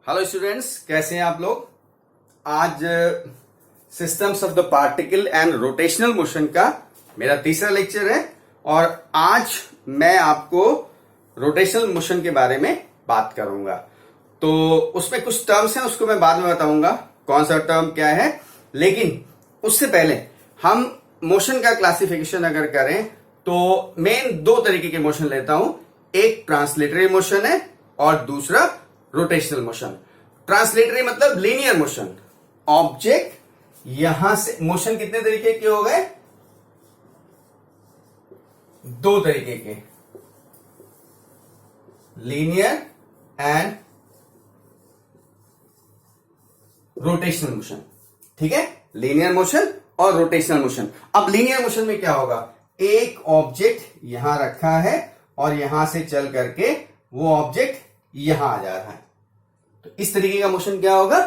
Hello students, कैसे हैं आप लोग। आज systems of the particle and rotational motion का मेरा तीसरा लेक्चर है और आज मैं आपको रोटेशनल मोशन के बारे में बात करूंगा। तो उसमें कुछ टर्म्स हैं, उसको मैं बाद में बताऊंगा कौन सा टर्म क्या है। लेकिन उससे पहले हम मोशन का क्लासिफिकेशन अगर करें तो मेन दो तरीके के मोशन लेता हूं। एक ट्रांसलेटरी मोशन है और दूसरा रोटेशनल मोशन। ट्रांसलेटरी मतलब लीनियर मोशन। ऑब्जेक्ट यहां से मोशन कितने तरीके के हो गए? दो तरीके के, लीनियर एंड रोटेशनल मोशन। ठीक है, लीनियर मोशन और रोटेशनल मोशन। अब लीनियर मोशन में क्या होगा? एक ऑब्जेक्ट यहां रखा है और यहां से चल करके वो ऑब्जेक्ट यहां आ जा रहा है, तो इस तरीके का मोशन क्या होगा?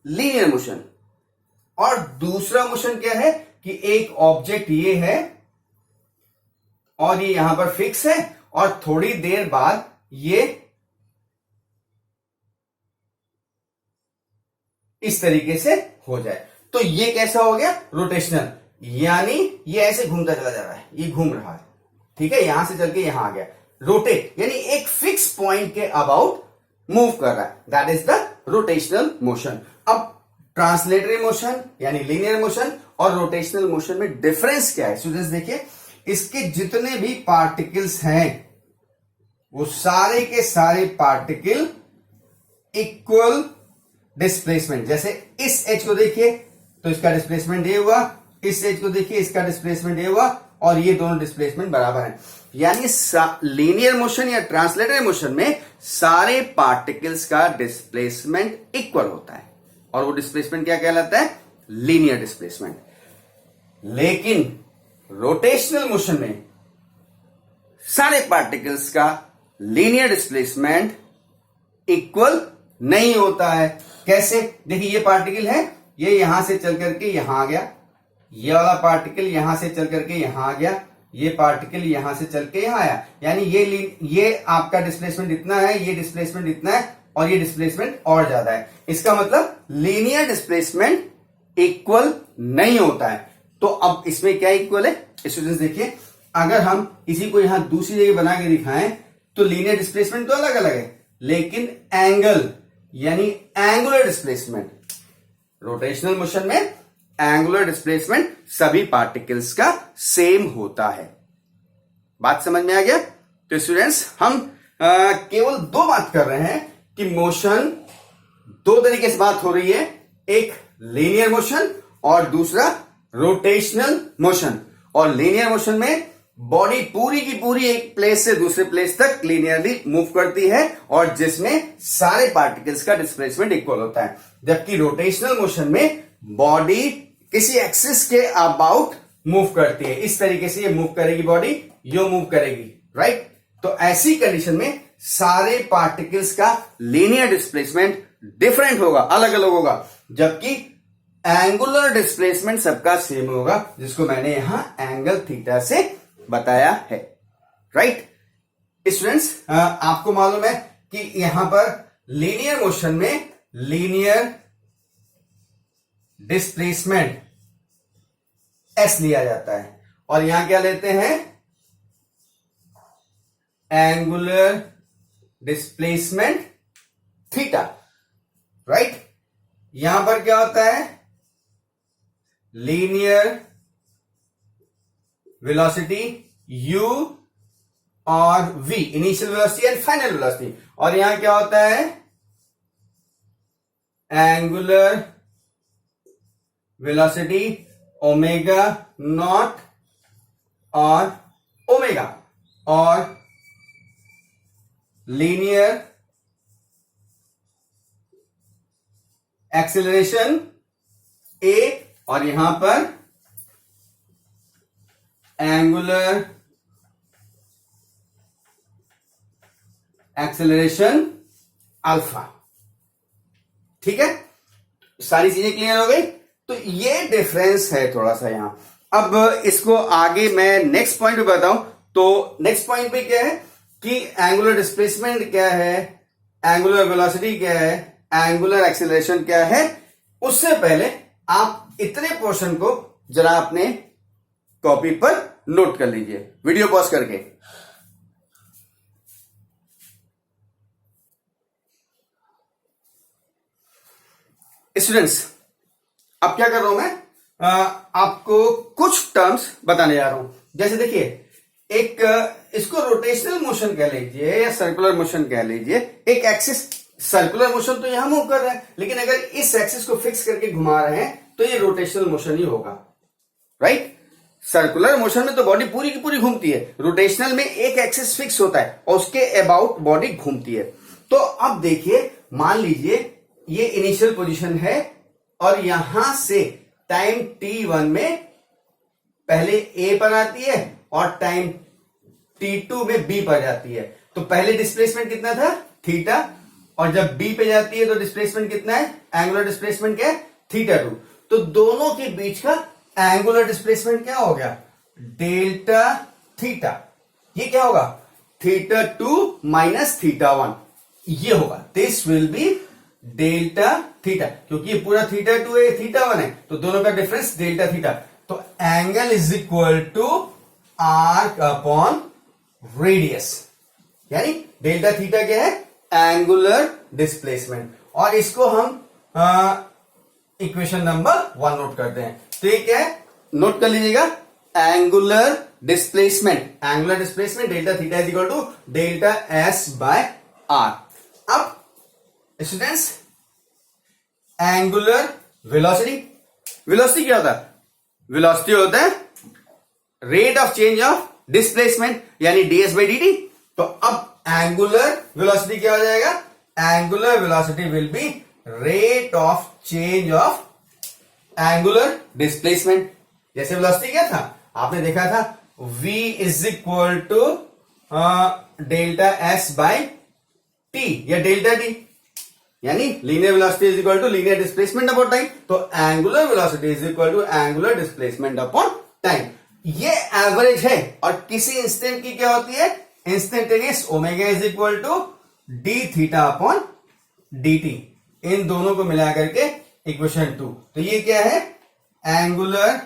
Linear motion. और दूसरा मोशन क्या है कि एक ऑब्जेक्ट ये है और ये यहां पर फिक्स है और थोड़ी देर बाद ये इस तरीके से हो जाए, तो ये कैसा हो गया? रोटेशनल। यानी ये ऐसे घूमता चला जा रहा है, ये घूम रहा है। ठीक है, यहां से चल के यहां आ गया। रोटेट यानी एक फिक्स पॉइंट के अबाउट मूव कर रहा है, that is the rotational motion. अब ट्रांसलेटरी मोशन यानी लीनियर मोशन और रोटेशनल मोशन में डिफरेंस क्या है स्टूडेंट्स? देखिए, इसके जितने भी पार्टिकल्स हैं वो सारे के सारे पार्टिकल इक्वल डिस्प्लेसमेंट। जैसे इस एच को देखिए तो इसका डिस्प्लेसमेंट ये हुआ, इस एच को देखिए इसका डिस्प्लेसमेंट ये हुआ, और ये दोनों डिस्प्लेसमेंट बराबर हैं। यानी लीनियर मोशन या ट्रांसलेटरी मोशन में सारे पार्टिकल्स का डिस्प्लेसमेंट इक्वल होता है और वो डिस्प्लेसमेंट क्या कहलाता है? Linear displacement. लेकिन रोटेशनल मोशन में सारे पार्टिकल्स का लीनियर डिस्प्लेसमेंट इक्वल नहीं होता है। कैसे? देखिए, ये पार्टिकल है, ये यहां से चल करके यहां आ गया, ये वाला पार्टिकल यहां से चल करके यहां आ गया, ये पार्टिकल यहां से चल के यहां आया। यानी ये आपका डिस्प्लेसमेंट इतना है, ये डिस्प्लेसमेंट इतना है और ये डिस्प्लेसमेंट और ज्यादा है। इसका मतलब लीनियर डिस्प्लेसमेंट इक्वल नहीं होता है। तो अब इसमें क्या इक्वल है स्टूडेंट्स? देखिए, अगर हम इसी को यहां दूसरी जगह बना के दिखाएं तो लीनियर डिस्प्लेसमेंट तो अलग अलग है, लेकिन एंगल यानी एंगुलर डिस्प्लेसमेंट, रोटेशनल मोशन में एंगुलर डिस्प्लेसमेंट सभी पार्टिकल्स का सेम होता है। बात समझ में आ गया? तो स्टूडेंट्स, हम केवल दो बात कर रहे हैं कि मोशन दो तरीके से बात हो रही है, एक लीनियर मोशन और दूसरा रोटेशनल मोशन। और लीनियर मोशन में बॉडी पूरी की पूरी एक प्लेस से दूसरे प्लेस तक लीनियरली मूव करती है और जिसमें सारे पार्टिकल्स का डिस्प्लेसमेंट इक्वल होता है। जबकि रोटेशनल मोशन में बॉडी किसी एक्सिस के अबाउट मूव करती है। इस तरीके से ये मूव करेगी, बॉडी यो मूव करेगी, राइट? तो ऐसी कंडीशन में सारे पार्टिकल्स का लीनियर डिस्प्लेसमेंट डिफरेंट होगा, अलग अलग होगा, जबकि एंगुलर डिस्प्लेसमेंट सबका सेम होगा, जिसको मैंने यहां एंगल थीटा से बताया है, राइट? स्टूडेंट्स, आपको मालूम है कि यहां पर लीनियर मोशन में लीनियर डिस्प्लेसमेंट एस लिया जाता है और यहां क्या लेते हैं? Angular displacement theta, right? यहां पर क्या होता है? लीनियर वेलोसिटी u और v, initial velocity and final velocity. और यहां क्या होता है? एंगुलर वेलोसिटी ओमेगा नॉट और ओमेगा, और लीनियर एक्सेलरेशन a, और यहां पर एंगुलर एक्सेलरेशन अल्फा। ठीक है, सारी चीजें क्लियर हो गई? तो ये डिफरेंस है थोड़ा सा यहां। अब इसको आगे मैं नेक्स्ट पॉइंट पे बताऊं तो नेक्स्ट पॉइंट पे क्या है कि एंगुलर डिस्प्लेसमेंट क्या है, एंगुलर वेलोसिटी क्या है, एंगुलर एक्सेलरेशन क्या है। उससे पहले आप इतने पोर्शन को जरा अपने कॉपी पर नोट कर लीजिए, वीडियो पॉज करके। स्टूडेंट्स, अब क्या कर रहा हूं मैं, आपको कुछ टर्म्स बताने जा रहा हूं। जैसे देखिए, एक इसको रोटेशनल मोशन कह लीजिए या सर्कुलर मोशन कह लीजिए। एक एक्सिस, सर्कुलर मोशन तो यहां मूव कर रहा है, लेकिन अगर इस एक्सिस को फिक्स करके घुमा रहे हैं तो ये रोटेशनल मोशन ही होगा, राइट। सर्कुलर मोशन में तो बॉडी पूरी की पूरी घूमती है, रोटेशनल में एक एक्सिस फिक्स होता है और उसके अबाउट बॉडी घूमती है। तो अब देखिए, मान लीजिए ये इनिशियल पोजीशन है और यहां से टाइम t1 में पहले a पर आती है और टाइम t2 में b पर जाती है। तो पहले डिस्प्लेसमेंट कितना था, थीटा, और जब b पे जाती है तो डिस्प्लेसमेंट कितना है, एंगुलर डिस्प्लेसमेंट क्या है, थीटा2। तो दोनों के बीच का एंगुलर डिस्प्लेसमेंट क्या हो गया, डेल्टा थीटा। ये क्या होगा, थीटा2 माइनस थीटा1, ये होगा। This will be delta theta, क्योंकि ये पूरा थीटा2 है, थीटा1 है, तो दोनों का डिफरेंस डेल्टा थीटा। तो angle is equal to arc upon radius, यानी डेल्टा थीटा क्या है, एंगुलर डिस्प्लेसमेंट। और इसको हम इक्वेशन नंबर 1 नोट करते हैं। तो ये क्या है, नोट कर लीजिएगा, angular displacement, angular displacement delta theta is equal to delta S by R. अब स्टूडेंट्स, एंगुलर वेलोसिटी, वेलोसिटी क्या होता है, वेलोसिटी होता है rate of change of displacement, यानी ds बाई dt। तो अब एंगुलर वेलोसिटी क्या हो जाएगा, angular velocity will be rate of change of angular displacement. जैसे वेलोसिटी क्या था, आपने देखा था v is equal to delta S by T या डेल्टा टी, यानी linear velocity is equal to linear displacement upon time. तो angular velocity is equal to angular displacement upon time. ये एवरेज है और किसी इंस्टेंट की क्या होती है, instantaneous omega is equal to D theta upon D T. इन दोनों को मिला करके इक्वेशन 2। तो ये क्या है, एंगुलर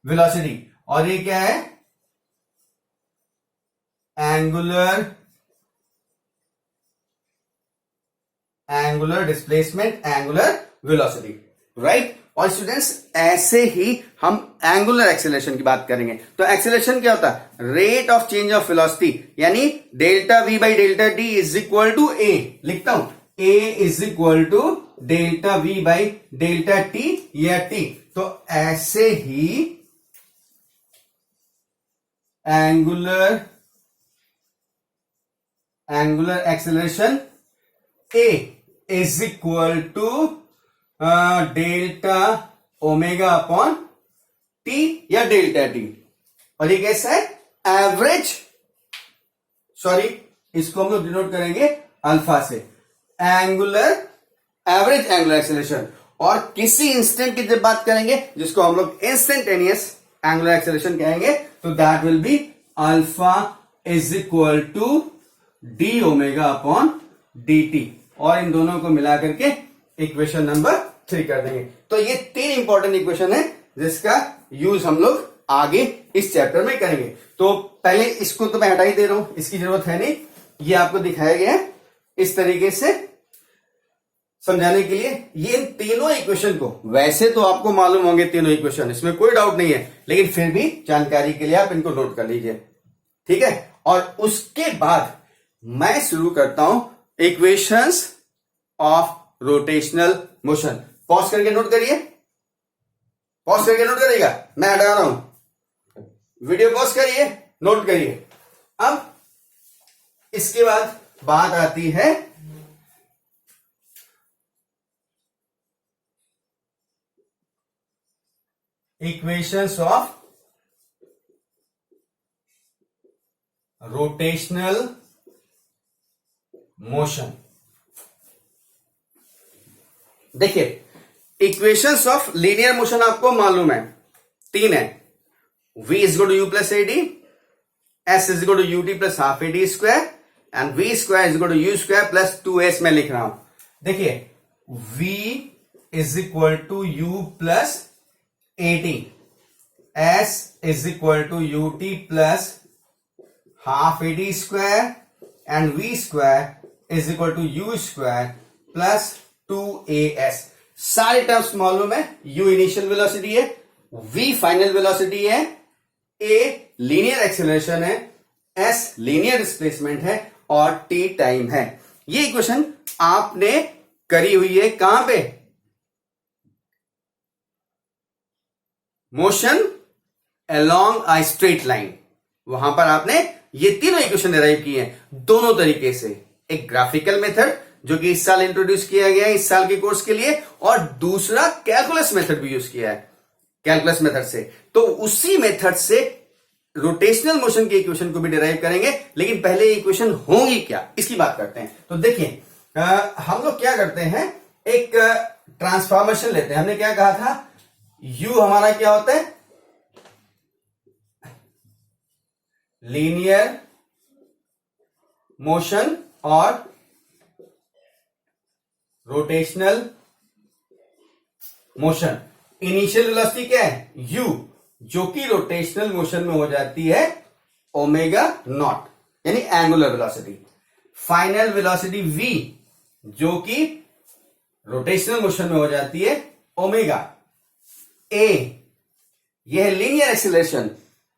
वेलोसिटी, और ये क्या है, angular displacement, angular velocity, right. और स्टूडेंट्स, ऐसे ही हम एंगुलर एक्सेलरेशन की बात करेंगे। तो एक्सेलरेशन क्या होता है, rate of change of velocity, यानी delta v by delta T is equal to a। लिखता हूं, a is equal to delta v by delta T या t। तो ऐसे ही angular acceleration a is equal to delta omega upon T या delta T. और ये कैसा है, एवरेज, सॉरी इसको हम लोग डिनोट करेंगे अल्फा से, एवरेज एंगुलर एक्सेलरेशन। और किसी इंस्टेंट की जब बात करेंगे जिसको हम लोग इंस्टेंटेनियस एंगुलर एक्सेलरेशन कहेंगे, तो that will be alpha is equal to D omega upon D T. और इन दोनों को मिला करके इक्वेशन नंबर 3 कर देंगे। तो ये 3 इंपॉर्टेंट इक्वेशन है जिसका यूज हम लोग आगे इस चैप्टर में करेंगे। तो पहले इसको तो मैं हटा ही दे रहा हूं, इसकी जरूरत है नहीं, ये आपको दिखाया गया है इस तरीके से समझाने के लिए। ये तीनों इक्वेशन को, वैसे तो आपको मालूम होंगे तीनों इक्वेशन, इसमें कोई डाउट नहीं है, लेकिन फिर भी जानकारी के लिए आप इनको नोट कर लीजिए, ठीक है। और उसके बाद मैं शुरू करता हूं equations of rotational motion. Pause करके नोट करिए, पॉज करके नोट करिएगा, मैं हटा रहा हूं, वीडियो पॉज करिए, नोट करिए। अब इसके बाद बात आती है इक्वेशंस ऑफ रोटेशनल मोशन। देखिए, इक्वेशंस ऑफ लीनियर मोशन आपको मालूम है, 3 है। v is equal to U plus A D, S is equal to U T plus half A D square, and v square is equal to u square plus 2s में लिख रहा हूं। देखिए v is equal to u plus at, s is equal to ut plus half at square and v square is equal to u square plus 2as। सारे terms मालूम है। u initial velocity है, v final velocity है, a linear acceleration है, s linear displacement है और t time है। ये इक्वेशन आपने करी हुई है कहां पे? Motion along a straight line, वहां पर आपने ये तीनों इक्वेशन डिराइव किए हैं दोनों तरीके से। एक ग्राफिकल मेथड जो कि इस साल इंट्रोड्यूस किया गया है इस साल के कोर्स के लिए, और दूसरा कैलकुलस मेथड भी यूज किया है कैलकुलस मेथड से। तो उसी मेथड से रोटेशनल मोशन के इक्वेशन को भी डिराइव करेंगे, लेकिन पहले इक्वेशन होंगी क्या इसकी बात करते हैं। तो देखिए हम लोग क्या करते हैं, एक ट्रांसफॉर्मेशन लेते हैं। हमने क्या कहा था, u हमारा क्या होता है? लीनियर मोशन और रोटेशनल मोशन। इनिशियल वेलोसिटी क्या है? u, जो कि रोटेशनल मोशन में हो जाती है ओमेगा नॉट, यानी angular velocity. Final velocity v, जो कि रोटेशनल मोशन में हो जाती है ओमेगा। a, यह लीनियर एक्सेलरेशन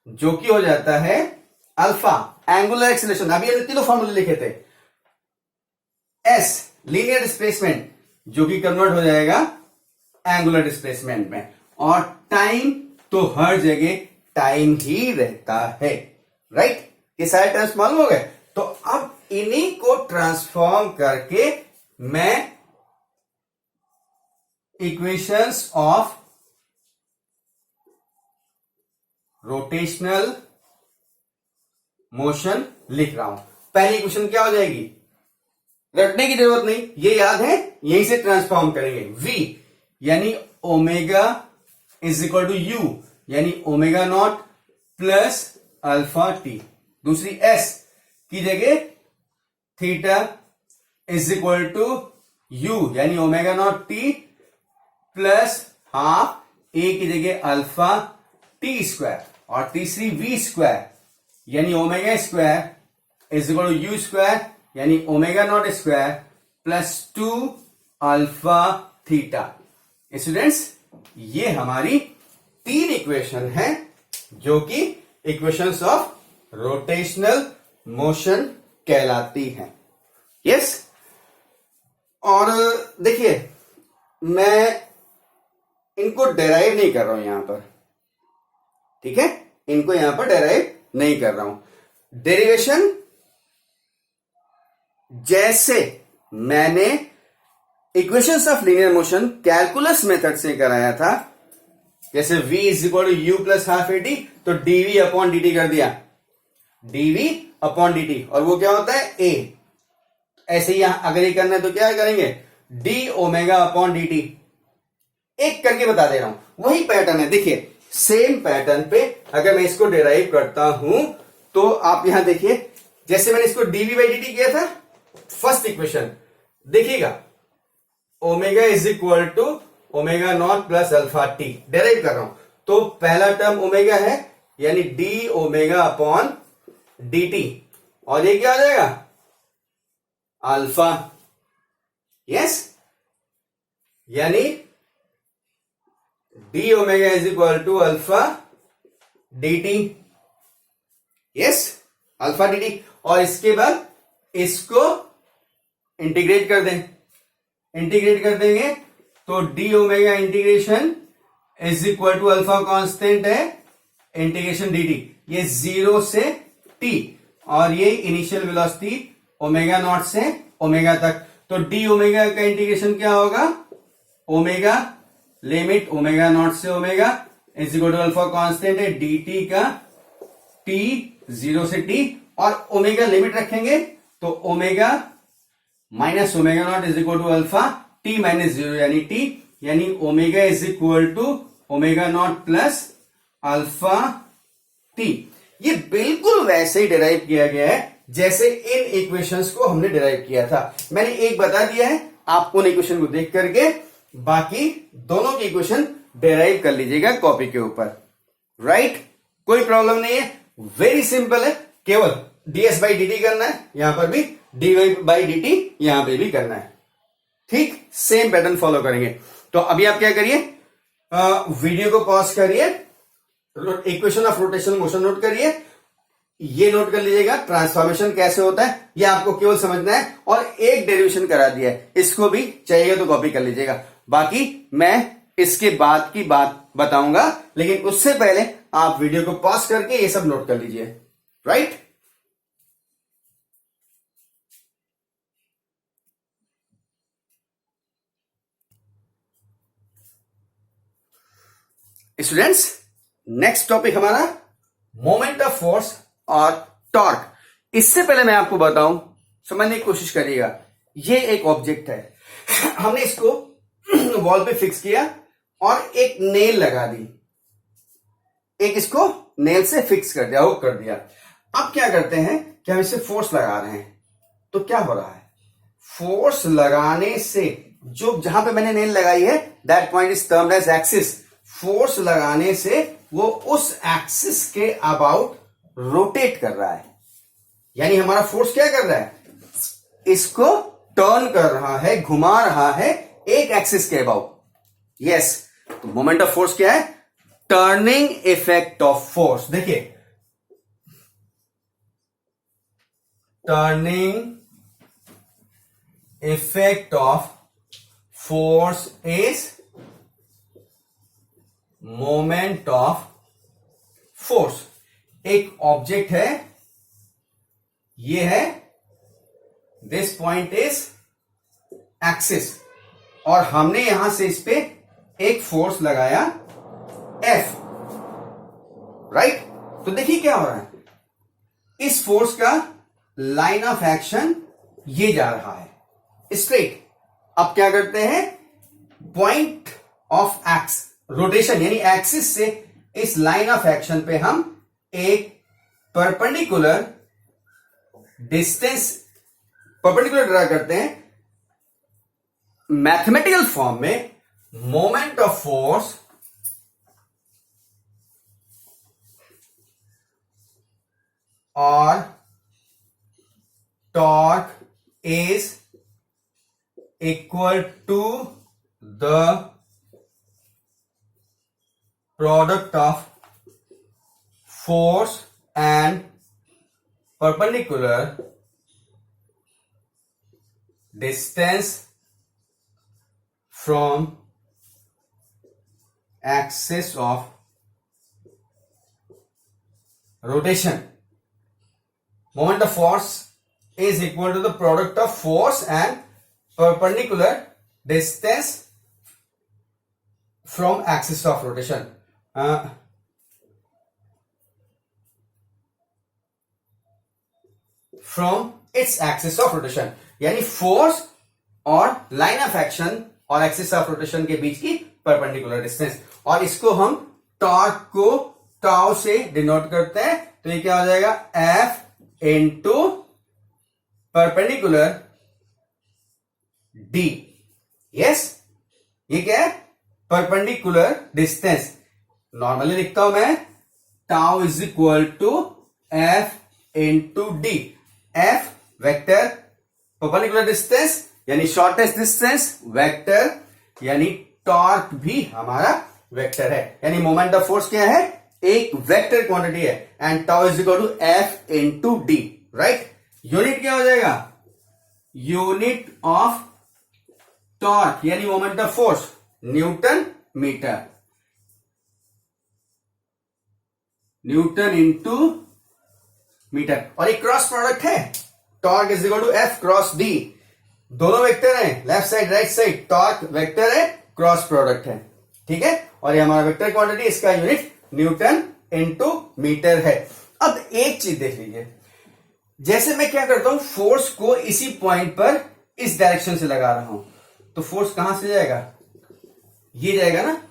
जो कि हो जाता है अल्फा, एंगुलर एक्सेलरेशन। अभी हमने तीनों फॉर्मूले लिखे थे। s, लीनियर डिस्प्लेसमेंट जो कि कन्वर्ट हो जाएगा एंगुलर डिस्प्लेसमेंट में। और टाइम तो हर जगह टाइम ही रहता है, राइट? ये सारे टर्म्स मालूम हो गए। तो अब इन्हीं को ट्रांसफॉर्म करके मैं इक्वेशंस ऑफ रोटेशनल मोशन लिख रहा हूं। पहली इक्वेशन क्या हो जाएगी? रटने की जरूरत नहीं, ये याद है, यहीं से ट्रांसफॉर्म करेंगे। v यानी omega is equal to u, यानी omega naught plus alpha T. दूसरी s की जगह theta is equal to u, यानी omega naught T plus half a की जगह अल्फा टी स्क्वायर। और तीसरी v स्क्वायर यानी omega square is equal to u square, यानी omega naught square plus 2 alpha theta. Students, ये हमारी तीन इक्वेशन हैं जो कि इक्वेशंस ऑफ रोटेशनल मोशन कहलाती हैं। यस, और देखिए मैं इनको डेराइव नहीं कर रहा हूं यहां पर, ठीक है? इनको यहां पर डेराइव नहीं कर रहा हूं। डेरिवेशन जैसे मैंने equations of linear motion calculus method से कराया था, जैसे v is equal to U plus half A T, तो dv अपॉन dt कर दिया, dv अपॉन dt, और वो क्या होता है? a। ऐसे ही यहां अगर ये करना है तो क्या करेंगे? d omega upon dt। एक करके बता दे रहा हूं, वही पैटर्न है। देखिए सेम पैटर्न पे अगर मैं इसको डिराइव करता हूं तो आप यहां देखिए, जैसे मैंने इसको dv बाई dt किया था, फर्स्ट इक्वेशन देखिएगा, omega is equal to omega naught plus alpha T derive कर रहा हूं। तो पहला टर्म ओमेगा है, यानी D omega upon D T, और ये क्या आ जाएगा? अल्फा। यस, यानी D omega is equal to alpha D T. Yes, alpha D T. और इसके बाद इसको इंटीग्रेट कर दें, इंटीग्रेट कर देंगे तो D omega integration is equal to alpha constant है इंटीग्रेशन डी टी, ये 0 से t, और ये इनिशियल वेलोसिटी ओमेगा नॉट से ओमेगा तक। तो डी ओमेगा का इंटीग्रेशन क्या होगा? ओमेगा लिमिट ओमेगा नॉट से omega is equal to alpha constant है डी टी का t 0 से t, और ओमेगा लिमिट रखेंगे तो omega minus omega naught is equal to alpha T minus 0 यानी t, यानी omega is equal to omega naught plus alpha T. ये बिल्कुल वैसे ही डिराइव किया गया है जैसे इन इक्वेशंस को हमने डिराइव किया था। मैंने एक बता दिया है, आप उन इक्वेशन को देख करके बाकी दोनों की इक्वेशन डिराइव कर लीजिएगा कॉपी के ऊपर। राइट, कोई प्रॉब्लम नहीं है, वेरी सिंपल है, केवल ds बाई dt करना है, यहां पर भी dy बाई dt यहां पे भी करना है। ठीक, सेम पैटर्न फॉलो करेंगे। तो अभी आप क्या करिए, वीडियो को पॉज करिए, equation of rotation motion note करिए, ये नोट कर लीजिएगा ट्रांसफॉर्मेशन कैसे होता है, ये आपको केवल समझना है, और एक डेरिवेशन करा दिया है, इसको भी चाहिए तो कॉपी कर लीजिएगा। बाकी मैं इसके बाद की बात बताऊंगा, लेकिन उससे पहले आप वीडियो को पॉज करके ये सब नोट कर लीजिए। राइट, स्टूडेंट्स, नेक्स्ट टॉपिक हमारा मोमेंट ऑफ फोर्स और टॉर्क। इससे पहले मैं आपको बताऊं, समझने की कोशिश करिएगा। ये एक ऑब्जेक्ट है, हमने इसको वॉल पे फिक्स किया और एक नेल लगा दी, एक इसको नेल से फिक्स कर दिया, हुक कर दिया। अब क्या करते हैं कि हम इसे फोर्स लगा रहे हैं, तो क्या हो रहा है, फोर्स लगाने से जो जहां पे मैंने नेल लगाई है that point is termed as axis. Force लगाने से वो उस एक्सिस के अबाउट रोटेट कर रहा है, यानी हमारा फोर्स क्या कर रहा है, इसको टर्न कर रहा है, घुमा रहा है एक एक्सिस के अबाउट। यस, तो मोमेंट ऑफ फोर्स क्या है, टर्निंग इफेक्ट ऑफ फोर्स। देखिए, turning effect of force is moment of force. एक ऑब्जेक्ट है, ये है, दिस पॉइंट इज एक्सिस, और हमने यहां से इस पे एक फोर्स लगाया F। राइट, तो देखिए क्या हो रहा है, इस फोर्स का लाइन ऑफ एक्शन ये जा रहा है स्ट्रेट। अब क्या करते हैं, पॉइंट ऑफ एक्स रोटेशन यानी एक्सिस से इस लाइन ऑफ एक्शन पे हम एक परपेंडिकुलर डिस्टेंस परपेंडिकुलर ड्रा करते हैं। मैथमेटिकल फॉर्म में मोमेंट ऑफ फोर्स और torque is equal to the product of force and perpendicular distance from axis of rotation. Moment of force is equal to the product of force and perpendicular distance from axis of rotation. From its axis of rotation, यानी force और line of action और axis of rotation के बीच की perpendicular distance, और इसको हम torque को tau से डिनोट करते हैं। तो ये क्या हो जाएगा, F into perpendicular D। Yes, ये क्या है, परपेंडिकुलर डिस्टेंस। नॉर्मली लिखता हूं मैं, tau is equal to F into D। F vector perpendicular distance यानी शॉर्टेस्ट डिस्टेंस, वेक्टर यानी टॉर्क भी हमारा वेक्टर है, यानी मोमेंट ऑफ फोर्स क्या है, एक वेक्टर क्वांटिटी है, and tau is equal to F into D. Right, unit क्या हो जाएगा, यूनिट ऑफ टॉर्क यानी moment of force newton metre, newton into metre. और एक क्रॉस प्रोडक्ट है, torque is equal to F cross D। दोनों vector हैं, left side right side, torque vector है, क्रॉस प्रोडक्ट है, ठीक है। और ये हमारा वेक्टर क्वांटिटी, इसका यूनिट न्यूटन इंटू मीटर है। अब एक चीज देख लीजिए, जैसे मैं क्या करता हूं, फोर्स को इसी पॉइंट पर इस डायरेक्शन से लगा रहा हूं, तो फोर्स कहां से जाएगा, ये जाएगा ना,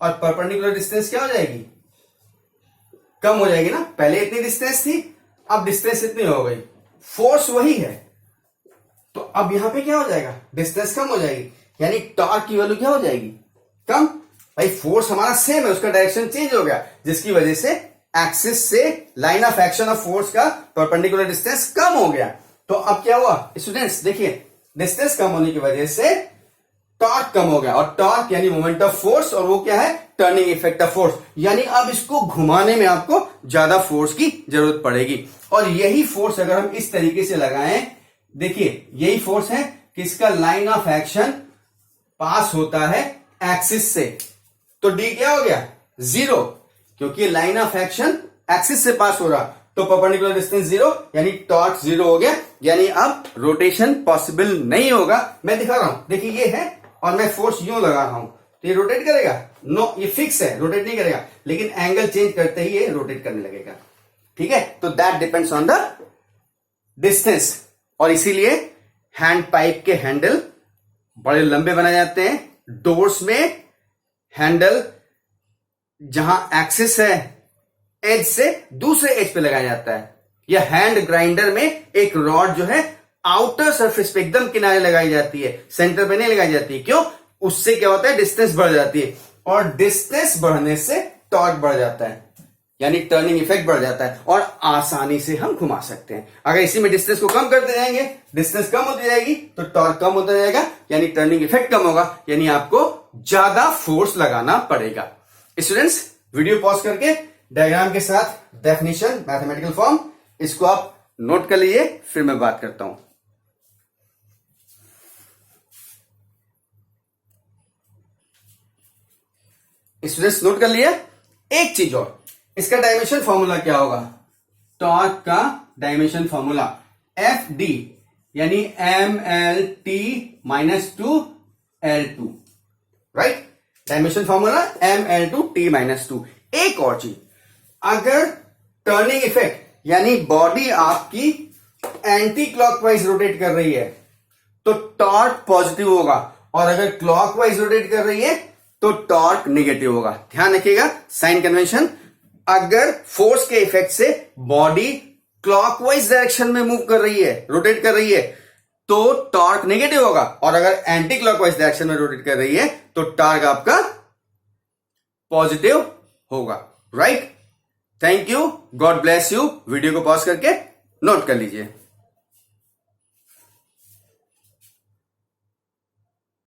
और परपेंडिकुलर डिस्टेंस क्या हो जाएगी, कम हो जाएगी ना। पहले इतनी डिस्टेंस थी, अब डिस्टेंस इतनी हो गई, फोर्स वही है, तो अब यहां पे क्या हो जाएगा, डिस्टेंस कम हो जाएगी, यानी टॉर्क की वैल्यू क्या हो जाएगी, कम। भाई फोर्स हमारा सेम है, उसका डायरेक्शन चेंज हो गया, जिसकी वजह से एक्सिस से line of action of force का परपेंडिकुलर डिस्टेंस कम हो गया। तो अब क्या हुआ स्टूडेंट्स, देखिए डिस्टेंस कम होने की वजह से टॉर्क कम हो गया, और टॉर्क यानी मोमेंट ऑफ फोर्स, और वो क्या है, टर्निंग इफेक्ट ऑफ फोर्स, यानी अब इसको घुमाने में आपको ज्यादा फोर्स की जरूरत पड़ेगी। और यही फोर्स अगर हम इस तरीके से लगाएं, देखिए यही फोर्स है कि इसका लाइन ऑफ एक्शन पास होता है एक्सिस से, तो डी क्या हो गया, 0, क्योंकि लाइन ऑफ एक्शन एक्सिस से पास हो रहा, तो परपेंडिकुलर डिस्टेंस 0, यानी टॉर्क 0 हो गया, यानी अब रोटेशन पॉसिबल नहीं होगा। मैं दिखा रहा हूं, देखिए ये है और मैं फोर्स यूं लगा रहा हूं, तो ये रोटेट करेगा, नो ये फिक्स है, रोटेट नहीं करेगा, लेकिन एंगल चेंज करते ही ये रोटेट करने लगेगा। ठीक है, तो that depends on the distance, और इसीलिए हैंड पाइप के हैंडल बड़े लंबे बनाए जाते हैं। डोर्स में हैंडल जहां एक्सिस है एज से दूसरे एज पे लगाया जाता है, या हैंड ग्राइंडर में एक रॉड जो है आउटर सरफेस पे एकदम किनारे लगाई जाती है, सेंटर पे नहीं लगाई जाती है। क्यों, उससे क्या होता है, डिस्टेंस बढ़ जाती है, और डिस्टेंस बढ़ने से टॉर्क बढ़ जाता है, यानी टर्निंग इफेक्ट बढ़ जाता है, और आसानी से हम घुमा सकते हैं। अगर इसी में डिस्टेंस को कम करते जाएंगे, डिस्टेंस कम होती जाएगी, तो टॉर्क कम होता जाएगा, यानी टर्निंग इफेक्ट कम होगा, यानी आपको ज्यादा फोर्स लगाना पड़ेगा। स्टूडेंट्स, वीडियो पॉज करके डायग्राम के साथ डेफिनेशन, मैथमेटिकल फॉर्म, इसको आप नोट कर लीजिए, फिर मैं बात करता हूं। स्टूडेंट्स नोट कर लिया। एक चीज और, इसका डायमेंशन फॉर्मूला क्या होगा, टॉर्क का डायमेंशन फॉर्मूला एफ डी, यानी MLT - 2L2, right. Dimension formula ML/T - 2। एक और चीज, अगर टर्निंग इफेक्ट यानी बॉडी आपकी एंटी क्लॉकवाइज रोटेट कर रही है तो टॉर्क पॉजिटिव होगा, और अगर क्लॉकवाइज रोटेट कर रही है तो टॉर्क नेगेटिव होगा। ध्यान रखिएगा साइन कन्वेंशन, अगर फोर्स के इफेक्ट से बॉडी क्लॉकवाइज डायरेक्शन में मूव कर रही है, रोटेट कर रही है, तो टॉर्क नेगेटिव होगा, और अगर एंटी क्लॉकवाइज डायरेक्शन में रोटेट कर रही है तो टॉर्क आपका पॉजिटिव होगा, right. Thank you, God bless you. Video को पॉज करके नोट कर लीजिए।